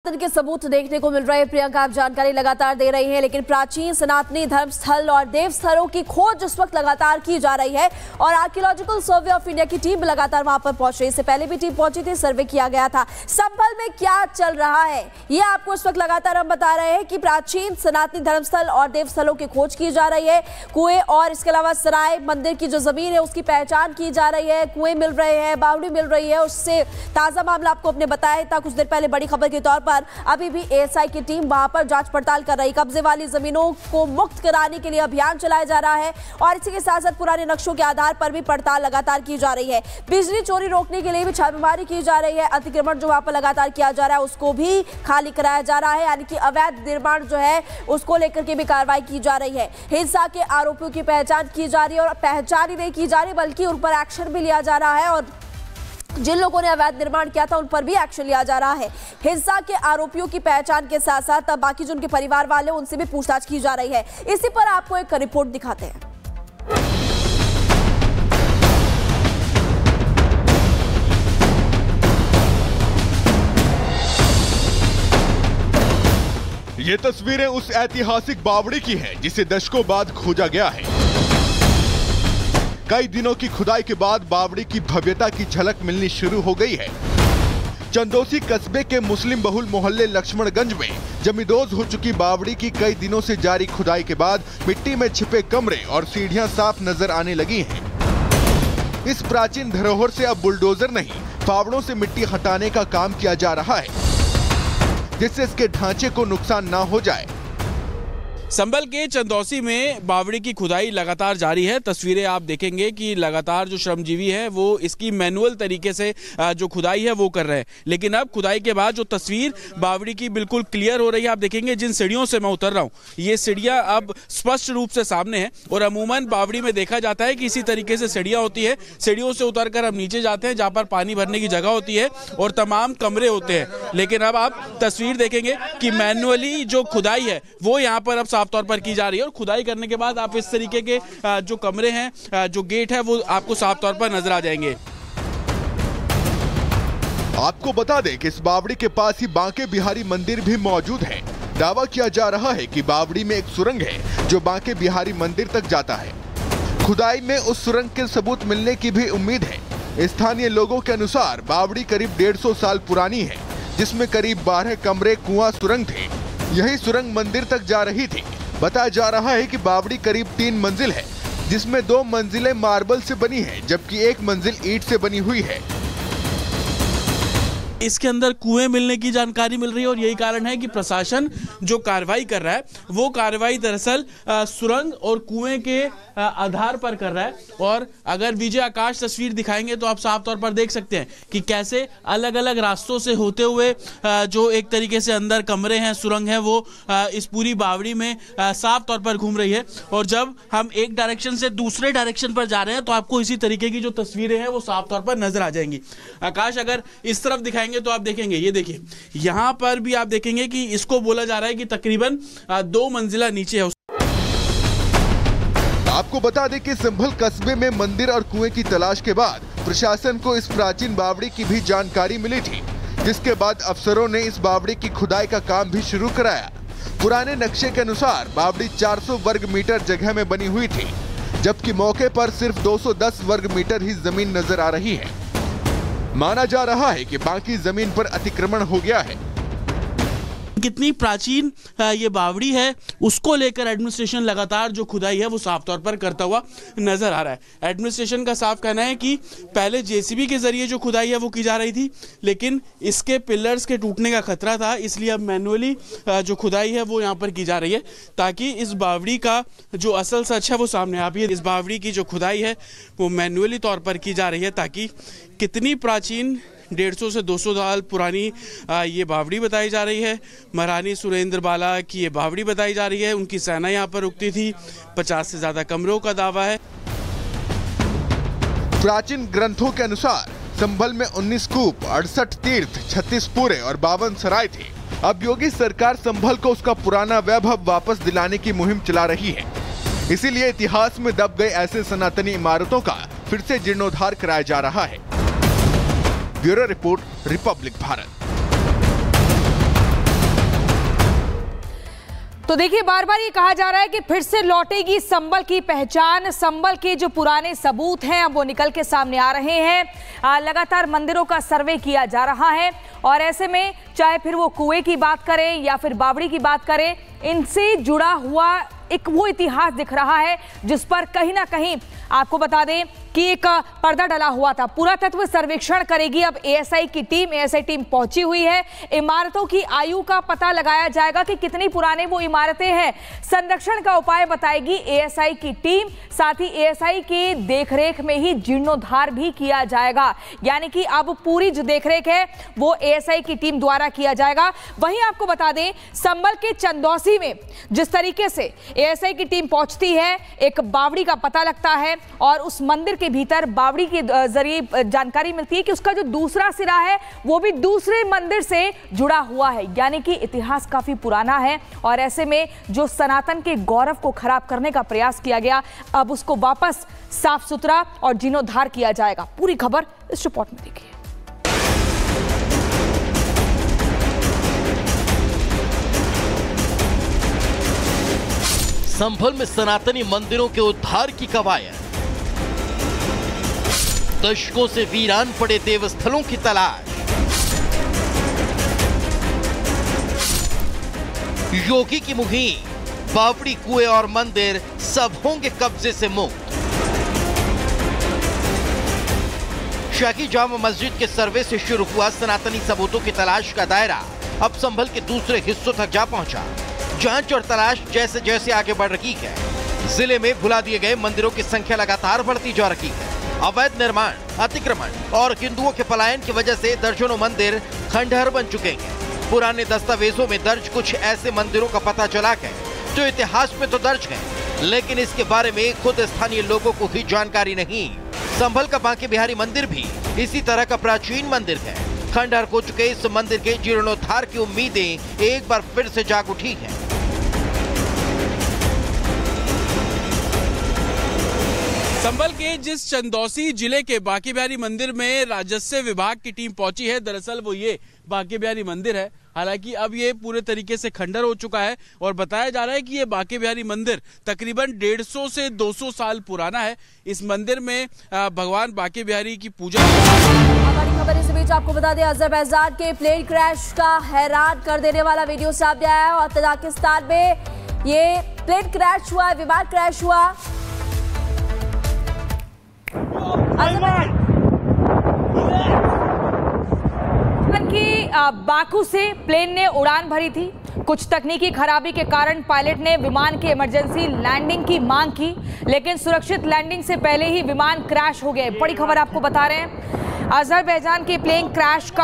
के सबूत देखने को मिल रहे हैं। प्रियंका आप जानकारी लगातार दे रही हैं, लेकिन प्राचीन सनातनी धर्म स्थल और देव स्थलों की खोज इस वक्त लगातार की जा रही है और आर्कियोलॉजिकल सर्वे ऑफ इंडिया की टीम लगातार वहां पर पहुंच रही है। इससे पहले भी टीम पहुंची थी, सर्वे किया गया था। संभल में क्या चल रहा है ये आपको इस वक्त लगातार हम बता रहे हैं कि प्राचीन सनातनी धर्मस्थल और देव स्थलों की खोज की जा रही है। कुएं और इसके अलावा सराय मंदिर की जो जमीन है उसकी पहचान की जा रही है। कुएं मिल रहे हैं, बावड़ी मिल रही है। उससे ताजा मामला आपको अपने बताया था कुछ देर पहले। बड़ी खबर के तौर पर अभी भी एएसआई की टीम वहां पर जांच पड़ताल कर रही। कब्जे वाली जमीनों को मुक्त कराने के लिए अभियान चलाया जा रहा है और इसी के साथ साथ पुराने नक्शों के आधार पर भी पड़ताल लगातार की जा रही है। बिजली चोरी रोकने के लिए भी छापेमारी की जा रही है। अतिक्रमण जो वहां पर लगातार किया जा रहा है उसको भी खाली कराया जा रहा है, यानी कि अवैध निर्माण जो है उसको लेकर के भी कार्रवाई की जा रही है। हिंसा के आरोपियों की पहचान की जा रही है और पहचान ही नहीं की जा रही बल्कि उन पर एक्शन भी लिया जा रहा है और जिन लोगों ने अवैध निर्माण किया था उन पर भी एक्शन लिया जा रहा है। हिंसा के आरोपियों की पहचान के साथ साथ बाकी जो उनके परिवार वाले उनसे भी पूछताछ की जा रही है। इसी पर आपको एक रिपोर्ट दिखाते हैं। ये तस्वीरें उस ऐतिहासिक बावड़ी की है जिसे दशकों बाद खोजा गया है। कई दिनों की खुदाई के बाद बावड़ी की भव्यता की झलक मिलनी शुरू हो गई है। चंदौसी कस्बे के मुस्लिम बहुल मोहल्ले लक्ष्मणगंज में जमींदोज हो चुकी बावड़ी की कई दिनों से जारी खुदाई के बाद मिट्टी में छिपे कमरे और सीढ़ियां साफ नजर आने लगी हैं। इस प्राचीन धरोहर से अब बुलडोजर नहीं, फावड़ों से मिट्टी हटाने का काम किया जा रहा है जिससे इसके ढांचे को नुकसान ना हो जाए। संभल के चंदौसी में बावड़ी की खुदाई लगातार जारी है। तस्वीरें आप देखेंगे कि लगातार जो श्रमजीवी है वो इसकी मैनुअल तरीके से जो खुदाई है वो कर रहे हैं, लेकिन अब खुदाई के बाद जो तस्वीर बावड़ी की बिल्कुल क्लियर हो रही है। आप देखेंगे जिन सीढ़ियों से मैं उतर रहा हूँ ये सीढ़ियाँ अब स्पष्ट रूप से सामने है और अमूमन बावड़ी में देखा जाता है कि इसी तरीके से सीढ़ियाँ होती है। सीढ़ियों से उतर कर हम नीचे जाते हैं जहाँ पर पानी भरने की जगह होती है और तमाम कमरे होते हैं, लेकिन अब आप तस्वीर देखेंगे कि मैनुअली जो खुदाई है वो यहाँ पर अब साफ तौर पर की जा रही है और खुदाई करने के बाद आप इस तरीके के जो कमरे हैं, जो गेट है वो आपको साफ तौर पर नजर आ जाएंगे। आपको बता दें कि इस बावड़ी के पास ही बांके बिहारी मंदिर भी मौजूद है। दावा किया जा रहा है कि बावड़ी में एक सुरंग है जो बांके बिहारी मंदिर तक जाता है। खुदाई में उस सुरंग के सबूत मिलने की भी उम्मीद है। स्थानीय लोगों के अनुसार बावड़ी करीब 150 साल पुरानी है जिसमें करीब 12 कमरे, कुआं, सुरंग थे। यही सुरंग मंदिर तक जा रही थी। बताया जा रहा है कि बावड़ी करीब 3 मंजिल है जिसमें 2 मंजिलें मार्बल से बनी है जबकि 1 मंजिल ईंट से बनी हुई है। इसके अंदर कुएं मिलने की जानकारी मिल रही है और यही कारण है कि प्रशासन जो कार्रवाई कर रहा है वो कार्रवाई दरअसल सुरंग और कुएं के आधार पर कर रहा है। और अगर विजय आकाश तस्वीर दिखाएंगे तो आप साफ तौर पर देख सकते हैं कि कैसे अलग अलग रास्तों से होते हुए जो एक तरीके से अंदर कमरे हैं, सुरंग है, वो इस पूरी बावड़ी में साफ तौर पर घूम रही है। और जब हम एक डायरेक्शन से दूसरे डायरेक्शन पर जा रहे हैं तो आपको इसी तरीके की जो तस्वीरें हैं वो साफ तौर पर नजर आ जाएंगी। आकाश अगर इस तरफ दिखाएंगे तो आप देखेंगे, ये देखिए यहां पर भी आप देखेंगे कि इसको बोला जा रहा है कि तकरीबन 2 मंजिला नीचे है। आपको बता दें कि संभल कस्बे में मंदिर और कुएं की तलाश के बाद प्रशासन को इस प्राचीन बावड़ी की भी जानकारी मिली थी, जिसके बाद अफसरों ने इस बावड़ी की खुदाई का काम भी शुरू कराया। पुराने नक्शे के अनुसार बावड़ी 400 वर्ग मीटर जगह में बनी हुई थी जबकि मौके पर सिर्फ 210 वर्ग मीटर ही जमीन नजर आ रही है। माना जा रहा है कि बाकी जमीन पर अतिक्रमण हो गया है। कितनी प्राचीन ये बावड़ी है उसको लेकर एडमिनिस्ट्रेशन लगातार जो खुदाई है वो साफ तौर पर करता हुआ नजर आ रहा है। एडमिनिस्ट्रेशन का साफ कहना है कि पहले जेसीबी के जरिए जो खुदाई है वो की जा रही थी, लेकिन इसके पिलर्स के टूटने का खतरा था, इसलिए अब मैनुअली जो खुदाई है वो यहाँ पर की जा रही है ताकि इस बावड़ी का जो असल सच है वो सामने आ पाए। इस बावड़ी की जो खुदाई है वो मैनुअली तौर पर की जा रही है ताकि कितनी प्राचीन 150 से 200 साल पुरानी ये बावड़ी बताई जा रही है। महारानी सुरेंद्र बाला की ये बावड़ी बताई जा रही है। उनकी सेना यहाँ पर रुकती थी। 50 से ज्यादा कमरों का दावा है। प्राचीन ग्रंथों के अनुसार संभल में 19 कूप, 68 तीर्थ, 36 पुरे और 52 सराय थे। अब योगी सरकार संभल को उसका पुराना वैभव वापस दिलाने की मुहिम चला रही है। इसीलिए इतिहास में दब गए ऐसे सनातनी इमारतों का फिर से जीर्णोद्धार कराया जा रहा है। Bureau report, Republic Bharat. तो देखिए, बार बार ये कहा जा रहा है कि फिर से लौटेगी संभल की पहचान। संभल के जो पुराने सबूत हैं अब वो निकल के सामने आ रहे हैं। लगातार मंदिरों का सर्वे किया जा रहा है और ऐसे में चाहे फिर वो कुएं की बात करें या फिर बावड़ी की बात करें, इनसे जुड़ा हुआ एक वो इतिहास दिख रहा है जिस पर कहीं ना कहीं आपको बता दें कि एक पर्दा डला हुआ था। पुरातत्व सर्वेक्षण करेगी अब एएसआई की टीम। एएसआई टीम पहुंची हुई है। इमारतों की आयु का पता लगाया जाएगा कि कितनी पुराने वो इमारतें हैं। संरक्षण का उपाय बताएगी एएसआई की टीम। साथ ही एएसआई की देखरेख में ही जीर्णोद्धार भी किया जाएगा, यानी कि अब पूरी जो देखरेख है वो एएसआई की टीम द्वारा किया जाएगा। वहीं आपको बता दें, संभल के चंदौसी में जिस तरीके से एएसआई की टीम पहुंचती है, एक बावड़ी का पता लगता है और उस मंदिर के भीतर बावड़ी के जरिए जानकारी मिलती है कि उसका जो दूसरा सिरा है वो भी दूसरे मंदिर से जुड़ा हुआ है, यानी कि इतिहास काफी पुराना है। और ऐसे में जो सनातन के गौरव को खराब करने का प्रयास किया गया, अब उसको वापस साफ सुथरा और जीर्णोद्धार किया जाएगा। पूरी खबर इस रिपोर्ट में देखिए। संभल में सनातनी मंदिरों के उद्धार की कवायद, दशकों से वीरान पड़े देवस्थलों की तलाश, योगी की मुहिम, बावड़ी, कुएं और मंदिर सब होंगे कब्जे से मुक्त। शाही जामा मस्जिद के सर्वे से शुरू हुआ सनातनी सबूतों की तलाश का दायरा अब संभल के दूसरे हिस्सों तक जा पहुंचा। जांच और तलाश जैसे जैसे आगे बढ़ रही है, जिले में भुला दिए गए मंदिरों की संख्या लगातार बढ़ती जा रही है। अवैध निर्माण, अतिक्रमण और हिंदुओं के पलायन की वजह से दर्जनों मंदिर खंडहर बन चुके हैं। पुराने दस्तावेजों में दर्ज कुछ ऐसे मंदिरों का पता चला है जो इतिहास में तो दर्ज है, लेकिन इसके बारे में खुद स्थानीय लोगों को ही जानकारी नहीं। संभल का बांके बिहारी मंदिर भी इसी तरह का प्राचीन मंदिर है। खंडहर हो चुके इस मंदिर के जीर्णोद्धार की उम्मीदें एक बार फिर से जाग उठी हैं। संभल के जिस चंदौसी जिले के बांके बिहारी मंदिर में राजस्व विभाग की टीम पहुंची है, दरअसल वो ये बांके बिहारी मंदिर है। हालांकि अब ये पूरे तरीके से खंडहर हो चुका है और बताया जा रहा है कि ये बांके बिहारी मंदिर तकरीबन 150 से 200 साल पुराना है। इस मंदिर में भगवान बांके बिहारी की पूजा। हमारी खबर इस बीच आपको बता दें, अजरबैजान के प्लेन क्रैश का हैरान कर देने वाला वीडियो सामने आया है और तजाकिस्तान में ये प्लेन क्रैश हुआ, विमान क्रैश हुआ। बाकू से प्लेन ने उड़ान भरी थी। कुछ तकनीकी खराबी के कारण पायलट ने विमान की इमरजेंसी लैंडिंग की मांग की, लेकिन सुरक्षित लैंडिंग से पहले ही विमान क्रैश हो गए। बड़ी खबर आपको बता रहे हैं, अजरबैजान के प्लेन क्रैश का